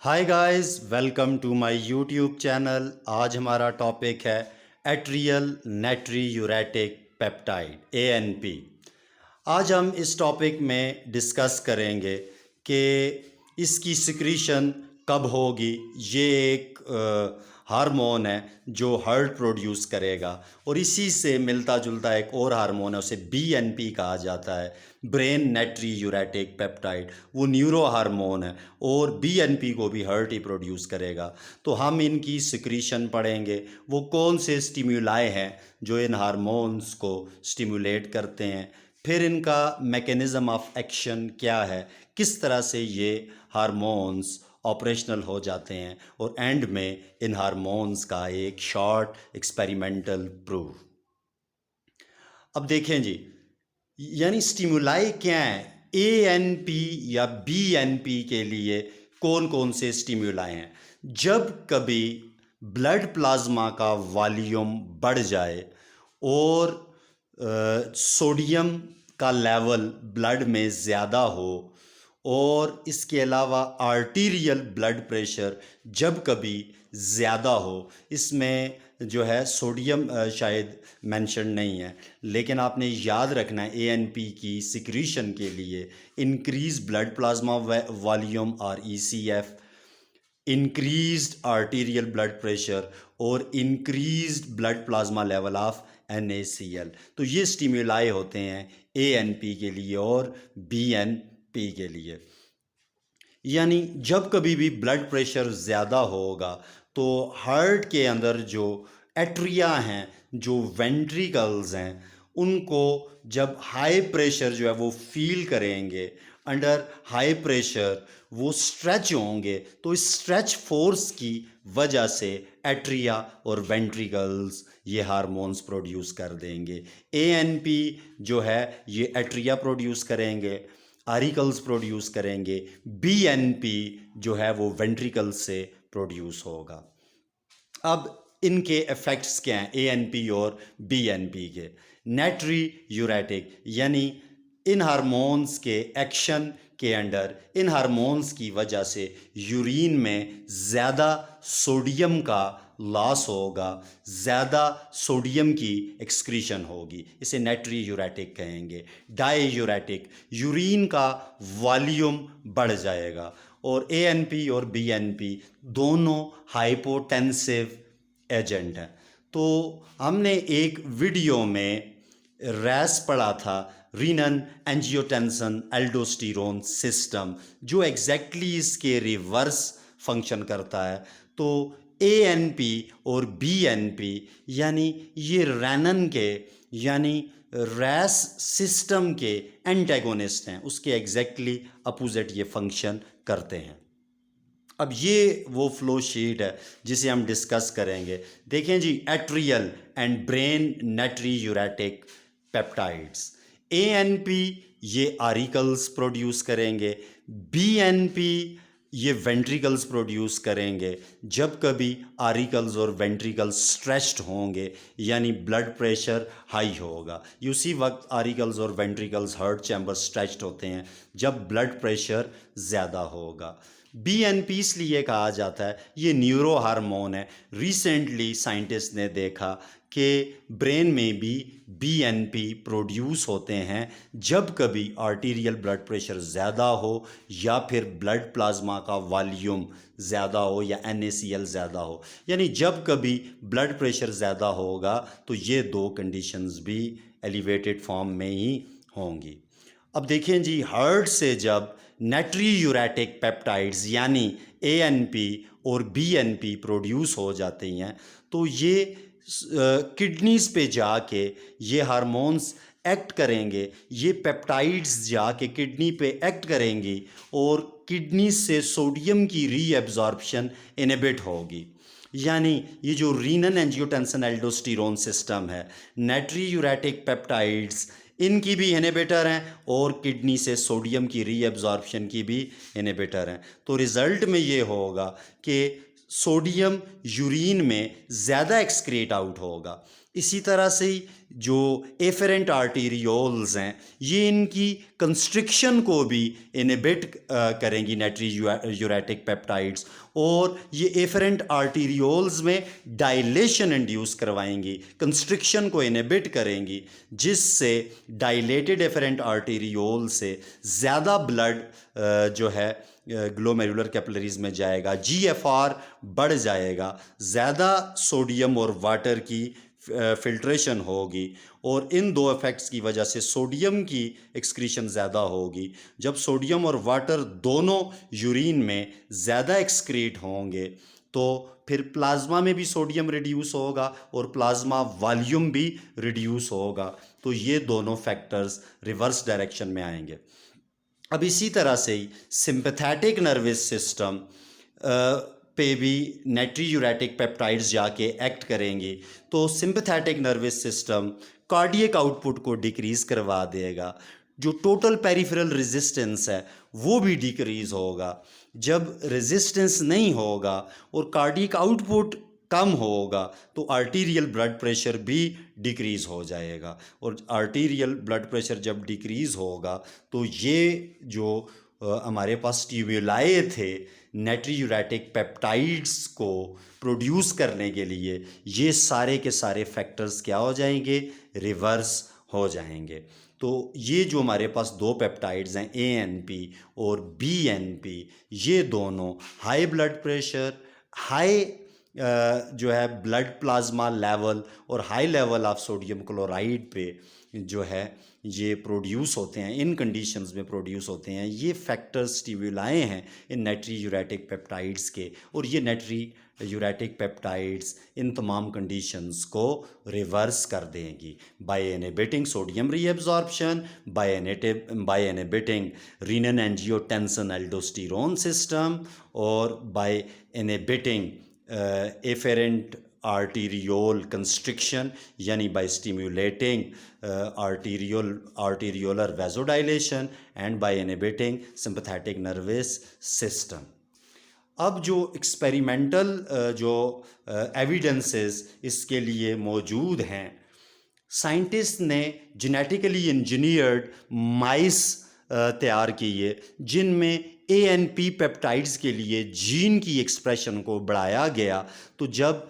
Hi guys, welcome to my YouTube channel. आज हमारा topic है एट्रियल नाइट्रियूरेटिक पेप्टाइड ANP। आज हम इस टॉपिक में डिस्कस करेंगे कि इसकी सिक्रीशन कब होगी। ये एक हार्मोन है जो हार्ट प्रोड्यूस करेगा और इसी से मिलता जुलता एक और हार्मोन है, उसे BNP कहा जाता है, ब्रेन नाइट्रियूरेटिक पेप्टाइड। वो न्यूरो हार्मोन है और BNP को भी हार्ट ही प्रोड्यूस करेगा। तो हम इनकी सिक्रीशन पढ़ेंगे, वो कौन से स्टिम्युलाई हैं जो इन हार्मोन्स को स्टिमुलेट करते हैं, फिर इनका मैकेनिज़्म ऑफ एक्शन क्या है, किस तरह से ये हार्मोन्स ऑपरेशनल हो जाते हैं, और एंड में इन हार्मोन्स का एक शॉर्ट एक्सपेरिमेंटल प्रूफ। अब देखें जी, यानी स्टिमुलाई क्या है। ANP या BNP के लिए कौन कौन से स्टिमुलाई हैं। जब कभी ब्लड प्लाज्मा का वॉल्यूम बढ़ जाए और सोडियम का लेवल ब्लड में ज़्यादा हो, और इसके अलावा आर्टीरियल ब्लड प्रेशर जब कभी ज़्यादा हो, इसमें जो है सोडियम शायद मेंशन नहीं है, लेकिन आपने याद रखना है ANP की सिक्रीशन के लिए इंक्रीज ब्लड प्लाज्मा वॉल्यूम और ECF, increased arterial blood pressure और increased blood plasma level of NaCl। तो ये स्टिमुलाई होते हैं ANP के लिए और BNP के लिए। यानी जब कभी भी ब्लड प्रेशर ज़्यादा होगा तो हार्ट के अंदर जो एट्रिया हैं, जो वेंट्रिकल्स हैं, उनको जब हाई प्रेशर जो है वो फील करेंगे, अंडर हाई प्रेशर वो स्ट्रेच होंगे, तो इस स्ट्रेच फोर्स की वजह से एट्रिया और वेंट्रिकल्स ये हार्मोन्स प्रोड्यूस कर देंगे। ANP जो है ये एट्रिया प्रोड्यूस करेंगे, आरिकल्स प्रोड्यूस करेंगे, BNP जो है वो वेंट्रिकल्स से प्रोड्यूस होगा। अब इनके इफ़ेक्ट्स क्या हैं ANP और BNP के। नाइट्रियूरेटिक यानी इन हार्मोन्स के एक्शन के अंडर, इन हार्मोन्स की वजह से यूरिन में ज़्यादा सोडियम का लॉस होगा, ज़्यादा सोडियम की एक्सक्रीशन होगी, इसे नाइट्रियूरेटिक कहेंगे। डाईयूरेटिक, यूरिन का वॉल्यूम बढ़ जाएगा। और ANP और BNP दोनों हाइपोटेंसिव एजेंट हैं। तो हमने एक वीडियो में रैस पढ़ा था, रीनन एंजियोटेंसन एल्डोस्टेरोन सिस्टम, जो एग्जैक्टली इसके रिवर्स फंक्शन करता है। तो ANP और BNP यानी ये रेनन के यानी रैस सिस्टम के एंटेगोनिस्ट हैं, उसके एग्जैक्टली अपोजिट ये फंक्शन करते हैं। अब ये वो फ्लो शीट है जिसे हम डिस्कस करेंगे। देखें जी, atrial and brain natriuretic peptides. ANP ये आरिकल्स प्रोड्यूस करेंगे, BNP ये वेंट्रिकल्स प्रोड्यूस करेंगे। जब कभी आरिकल्स और वेंट्रिकल्स स्ट्रेच्ड होंगे यानी ब्लड प्रेशर हाई होगा, उसी वक्त आरिकल्स और वेंट्रिकल्स हार्ट चैम्बर स्ट्रेच्ड होते हैं जब ब्लड प्रेशर ज़्यादा होगा। BNP इसलिए कहा जाता है, ये न्यूरो हार्मोन है। रिसेंटली साइंटिस्ट ने देखा कि ब्रेन में भी BNP प्रोड्यूस होते हैं जब कभी आर्टीरियल ब्लड प्रेशर ज़्यादा हो या फिर ब्लड प्लाज्मा का वॉल्यूम ज़्यादा हो या NaCl ज़्यादा हो। यानी जब कभी ब्लड प्रेशर ज़्यादा होगा तो ये दो कंडीशंस भी एलिवेटेड फॉर्म में ही होंगी। अब देखें जी, हार्ट से जब नाइट्रियूरेटिक पेप्टाइड्स यानी ANP और BNP प्रोड्यूस हो जाते हैं तो ये किडनीज पे जाके ये हार्मोन्स एक्ट करेंगे, ये पेप्टाइड्स जाके किडनी पे एक्ट करेंगी और किडनी से सोडियम की रीअब्जॉर्प्शन इनहिबिट होगी। यानी ये जो रीनन एंजियोटेंसन एल्डोस्टेरोन सिस्टम है, नाइट्रियूरेटिक पेप्टाइड्स इनकी भी इनहिबिटर हैं और किडनी से सोडियम की रीअब्जॉर्प्शन की भी इनहिबिटर हैं। तो रिज़ल्ट में ये होगा कि सोडियम यूरिन में ज़्यादा एक्सक्रीट आउट होगा। इसी तरह से ही जो एफेरेंट आर्टीरियोल्स हैं, ये इनकी कंस्ट्रिक्शन को भी इनहिबिट करेंगी नेट्री यूरेटिक पेप्टाइड्स, और ये एफेरेंट आर्टीरियोल्स में डायलेशन इंड्यूस करवाएंगी, कंस्ट्रिक्शन को इनहिबिट करेंगी, जिससे डायलेटेड एफेरेंट आर्टीरियोल से ज़्यादा ब्लड जो है ग्लोमेरुलर कैपिलरीज में जाएगा, जीएफआर बढ़ जाएगा, ज़्यादा सोडियम और वाटर की फिल्ट्रेशन होगी, और इन दो इफ़ेक्ट्स की वजह से सोडियम की एक्सक्रीशन ज़्यादा होगी। जब सोडियम और वाटर दोनों यूरिन में ज़्यादा एक्सक्रीट होंगे तो फिर प्लाज्मा में भी सोडियम रिड्यूस होगा और प्लाज्मा वॉल्यूम भी रिड्यूस होगा। तो ये दोनों फैक्टर्स रिवर्स डायरेक्शन में आएंगे। अब इसी तरह से ही सिंपैथेटिक नर्वस सिस्टम पे भी नेट्री यूरेटिक पेप्टाइड्स जाके एक्ट करेंगी, तो sympathetic nervous system cardiac output को डिक्रीज़ करवा देगा, जो टोटल पेरिफेरल रेजिस्टेंस है वो भी डिक्रीज़ होगा। जब रेजिस्टेंस नहीं होगा और कार्डियक आउटपुट कम होगा तो आर्टीरियल ब्लड प्रेशर भी डिक्रीज़ हो जाएगा, और आर्टीरियल ब्लड प्रेशर जब डिक्रीज़ होगा तो ये जो हमारे पास स्टिमुलाई थे नेट्री यूरेटिक पेप्टाइड्स को प्रोड्यूस करने के लिए, ये सारे के सारे फैक्टर्स क्या हो जाएंगे, रिवर्स हो जाएंगे। तो ये जो हमारे पास दो पेप्टाइड्स हैं ANP और BNP, ये दोनों हाई ब्लड प्रेशर, हाई जो है ब्लड प्लाज्मा लेवल और high level of sodium chloride पे जो है ये प्रोड्यूस होते हैं, इन कंडीशंस में प्रोड्यूस होते हैं। ये फैक्टर्स स्टिमुलाई हैं इन नेट्री यूरेटिक पेप्टाइड्स के, और ये नेट्री यूरेटिक पेप्टाइड्स इन तमाम कंडीशंस को रिवर्स कर देंगी by inhibiting sodium reabsorption, by inhibiting renin angiotensin aldosterone system, और by inhibiting afferent arteriole constriction, यानी by stimulating arteriolar vasodilation and by inhibiting sympathetic nervous system. अब जो एक्सपेरिमेंटल जो एविडेंसेस इसके लिए मौजूद हैं, साइंटिस्ट ने जेनेटिकली इंजीनियर्ड माइस तैयार किए जिनमें ANP पेप्टाइड्स के लिए जीन की एक्सप्रेशन को बढ़ाया गया। तो जब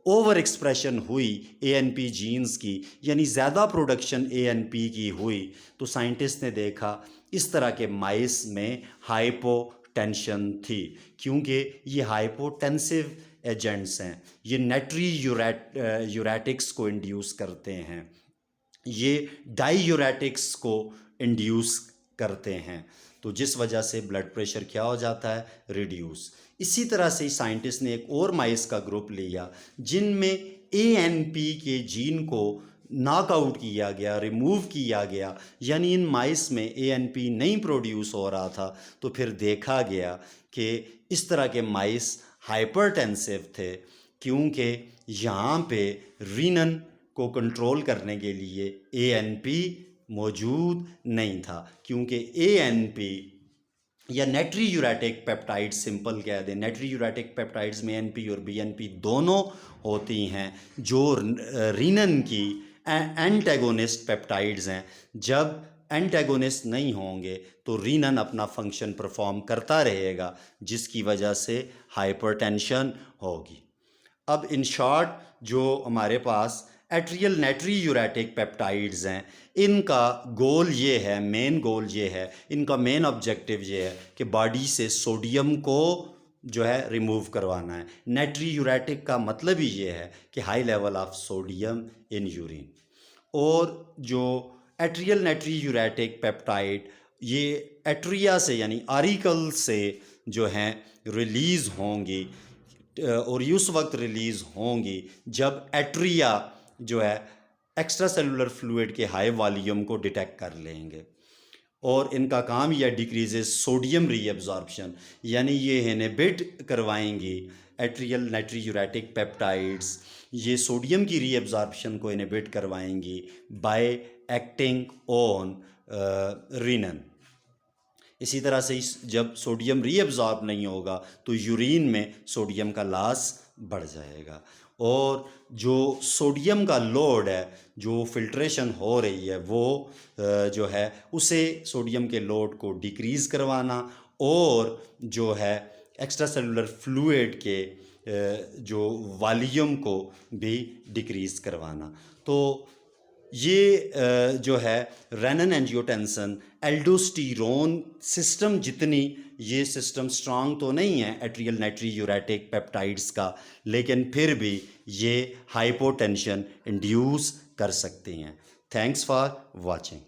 ओवर एक्सप्रेशन हुई ANP जीन्स की, यानी ज़्यादा प्रोडक्शन ANP की हुई, तो साइंटिस्ट ने देखा इस तरह के माइस में हाइपोटेंशन थी, क्योंकि ये हाइपोटेंसिव एजेंट्स हैं, ये नेट्री यूरेटिक्स को इंड्यूस करते हैं, ये डाईयूरेटिक्स को इंड्यूस करते हैं, तो जिस वजह से ब्लड प्रेशर क्या हो जाता है, रिड्यूस। इसी तरह से साइंटिस्ट ने एक और माइस का ग्रुप लिया जिनमें ANP के जीन को नॉकआउट किया गया, रिमूव किया गया, यानी इन माइस में ANP नहीं प्रोड्यूस हो रहा था। तो फिर देखा गया कि इस तरह के माइस हाइपरटेंसिव थे, क्योंकि यहाँ पे रीनन को कंट्रोल करने के लिए ANP मौजूद नहीं था, क्योंकि ANP या नेट्री यूरेटिक पेप्टाइड, सिंपल कह दें, नेट्री यूरेटिक पेप्टाइड्स में ANP और BNP दोनों होती हैं, जो रीनन की एंटेगोनिस्ट पेप्टाइड्स हैं। जब एंटेगोनिस्ट नहीं होंगे तो रीनन अपना फंक्शन परफॉर्म करता रहेगा, जिसकी वजह से हाइपरटेंशन होगी। अब इन शॉर्ट जो हमारे पास एट्रियल नेट्री यूरेटिक पेप्टाइड्स हैं, इनका गोल ये है, मेन गोल ये है, इनका मेन ऑब्जेक्टिव ये है कि बॉडी से सोडियम को जो है रिमूव करवाना है। नेट्री यूरेटिक का मतलब ही ये है कि high level of sodium in urine. और जो एट्रियल नेट्री यूरेटिक पेप्टाइड ये एट्रिया से यानी आरिकल से जो हैं रिलीज़ होंगी, और उस वक्त रिलीज़ होंगी जब एट्रिया जो है एक्स्ट्रा सेलुलर फ्लूइड के हाई वॉल्यूम को डिटेक्ट कर लेंगे, और इनका काम यह डिक्रीजेस सोडियम रीअब्जॉर्प्शन, यानी ये इनहिबिट करवाएंगी एट्रियल नेट्री यूरेटिक पेप्टाइड्स, ये सोडियम की रीअब्जॉर्प्शन को इनहिबिट करवाएंगी बाय एक्टिंग ऑन रीनन। इसी तरह से जब सोडियम रीअब्जॉर्ब नहीं होगा तो यूरिन में सोडियम का लॉस बढ़ जाएगा। और जो सोडियम का लोड है, जो फिल्ट्रेशन हो रही है, वो जो है उसे सोडियम के लोड को डिक्रीज़ करवाना और जो है एक्स्ट्रा सेलुलर फ्लूइड के जो वॉल्यूम को भी डिक्रीज़ करवाना। तो ये जो है रेनिन एंजियोटेंसिन एल्डोस्टेरोन सिस्टम, जितनी ये सिस्टम स्ट्रांग तो नहीं है एट्रियल नाइट्रीयूरेटिक पेप्टाइड्स का, लेकिन फिर भी ये हाइपोटेंशन इंड्यूस कर सकती हैं। Thanks for watching.